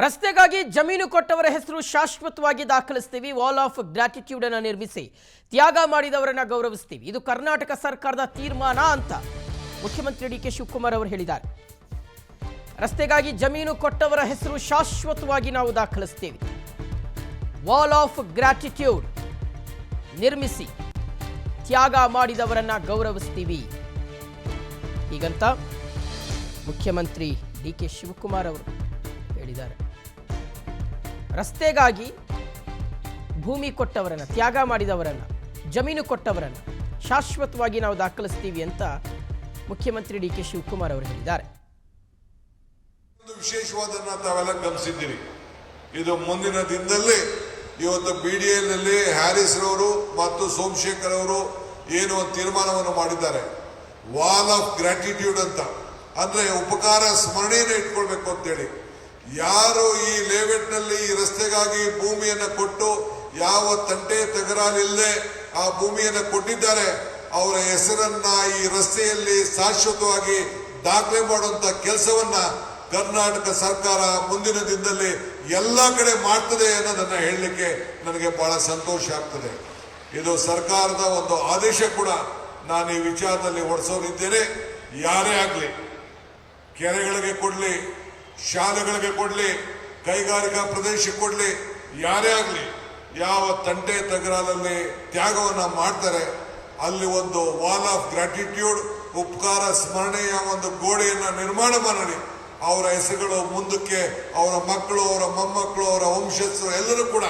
ರಸ್ತೆಗಾಗಿ ಜಮೀನು ಕೊಟ್ಟವರ ಹೆಸರು ಶಾಶ್ವತವಾಗಿ ದಾಖಲಿಸ್ತೀವಿ. ವಾಲ್ ಆಫ್ ಗ್ರಾಟಿಟ್ಯೂಡ್ ಅನ್ನು ನಿರ್ಮಿಸಿ ತ್ಯಾಗ ಮಾಡಿದವರನ್ನ ಗೌರವಿಸ್ತೀವಿ. ಇದು ಕರ್ನಾಟಕ ಸರ್ಕಾರದ ತೀರ್ಮಾನ ಅಂತ ಮುಖ್ಯಮಂತ್ರಿ ಡಿ ಕೆ ಶಿವಕುಮಾರ್ ಅವರು ಹೇಳಿದ್ದಾರೆ. ರಸ್ತೆಗಾಗಿ ಜಮೀನು ಕೊಟ್ಟವರ ಹೆಸರು ಶಾಶ್ವತವಾಗಿ ನಾವು ದಾಖಲಿಸ್ತೀವಿ. ವಾಲ್ ಆಫ್ ಗ್ರಾಟಿಟ್ಯೂಡ್ ನಿರ್ಮಿಸಿ ತ್ಯಾಗ ಮಾಡಿದವರನ್ನ ಗೌರವಿಸ್ತೀವಿ ಹೀಗಂತ ಮುಖ್ಯಮಂತ್ರಿ ಡಿ ಕೆ ಶಿವಕುಮಾರ್ ಅವರು ಹೇಳಿದ್ದಾರೆ. ರಸ್ತೆಗಾಗಿ ಭೂಮಿ ಕೊಟ್ಟವರನ್ನ, ತ್ಯಾಗ ಮಾಡಿದವರನ್ನ, ಜಮೀನು ಕೊಟ್ಟವರನ್ನ ಶಾಶ್ವತವಾಗಿ ನಾವು ದಾಖಲಿಸ್ತೀವಿ ಅಂತ ಮುಖ್ಯಮಂತ್ರಿ ಡಿ ಕೆ ಶಿವಕುಮಾರ್ ಅವರು ಹೇಳಿದ್ದಾರೆ. ವಿಶೇಷವಾದನ್ನ ತಾವೆಲ್ಲ ಗಮನಿಸಿದ್ದೀರಿ. ಇದು ಮುಂದಿನ ದಿನದಲ್ಲಿ ಇವತ್ತು BDL ನಲ್ಲಿ ಹ್ಯಾರಿಸ್ ರವರು ಮತ್ತು ಸೋಮಶೇಖರ್ ಅವರು ಏನು ಒಂದು ತೀರ್ಮಾನವನ್ನು ಮಾಡಿದ್ದಾರೆ. ವಾಲ್ ಆಫ್ ಗ್ರಾಟಿಟ್ಯೂಡ್ ಅಂತ, ಅಂದ್ರೆ ಉಪಕಾರ ಸ್ಮರಣೆಯನ್ನು ಇಟ್ಕೊಳ್ಬೇಕು ಅಂತೇಳಿ. ಯಾರು ಈ ಲೇಔಟ್ನಲ್ಲಿ ಈ ರಸ್ತೆಗಾಗಿ ಭೂಮಿಯನ್ನು ಕೊಟ್ಟು ಯಾವ ತಂಟೆ ತಗರಾಲಿಲ್ಲದೆ ಆ ಭೂಮಿಯನ್ನು ಕೊಟ್ಟಿದ್ದಾರೆ, ಅವರ ಹೆಸರನ್ನ ಈ ರಸ್ತೆಯಲ್ಲಿ ಶಾಶ್ವತವಾಗಿ ದಾಖಲೆ ಮಾಡುವಂತ ಕೆಲಸವನ್ನ ಕರ್ನಾಟಕ ಸರ್ಕಾರ ಮುಂದಿನ ದಿನದಲ್ಲಿ ಎಲ್ಲ ಕಡೆ ಮಾಡ್ತದೆ ಅನ್ನೋದನ್ನ ಹೇಳಲಿಕ್ಕೆ ನನಗೆ ಬಹಳ ಸಂತೋಷ ಆಗ್ತದೆ. ಇದು ಸರ್ಕಾರದ ಒಂದು ಆದೇಶ ಕೂಡ. ನಾನು ಈ ವಿಚಾರದಲ್ಲಿ ಹೊರಸೋರಿದ್ದೇನೆ. ಯಾರೇ ಆಗಲಿ, ಕೆರೆಗಳಿಗೆ ಕೊಡ್ಲಿ, ಶಾಲೆಗಳಿಗೆ ಕೊಡ್ಲಿ, ಕೈಗಾರಿಕಾ ಪ್ರದೇಶಕ್ಕೆ ಕೊಡ್ಲಿ, ಯಾರೇ ಆಗಲಿ, ಯಾವ ತಂಟೆ ತಗರಾಲಲ್ಲಿ ತ್ಯಾಗವನ್ನ ಮಾಡ್ತಾರೆ ಅಲ್ಲಿ ಒಂದು ವಾಲ್ ಆಫ್ ಗ್ರಾಟಿಟ್ಯೂಡ್, ಉಪಕಾರ ಸ್ಮರಣೆಯ ಒಂದು ಗೋಡೆಯನ್ನ ನಿರ್ಮಾಣ ಮಾಡಿ ಅವರ ಹೆಸರುಗಳು ಮುಂದಕ್ಕೆ ಅವರ ಮಕ್ಕಳು, ಅವರ ಮೊಮ್ಮಕ್ಕಳು, ಅವರ ವಂಶಸ್ಥರು ಎಲ್ಲರೂ ಕೂಡ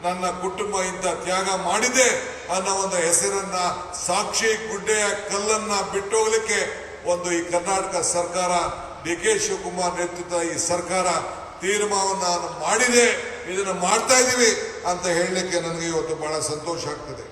ನನ್ನ ಕುಟುಂಬ ಇಂಥ ತ್ಯಾಗ ಮಾಡಿದೆ ಅನ್ನೋ ಒಂದು ಹೆಸರನ್ನ, ಸಾಕ್ಷಿ ಗುಡ್ಡೆಯ ಕಲ್ಲನ್ನ ಬಿಟ್ಟೋಗ್ಲಿಕ್ಕೆ ಒಂದು ಈ ಕರ್ನಾಟಕ ಸರ್ಕಾರ, ಡಿ ಕೆ ಶಿವಕುಮಾರ್ ನೇತೃತ್ವದ ಈ ಸರ್ಕಾರ ತೀರ್ಮಾನವನ್ನು ಮಾಡಿದೆ. ಇದನ್ನು ಮಾಡ್ತಾ ಇದ್ದೀವಿ ಅಂತ ಹೇಳಲಿಕ್ಕೆ ನನಗೆ ಇವತ್ತು ಬಹಳ ಸಂತೋಷ ಆಗ್ತದೆ.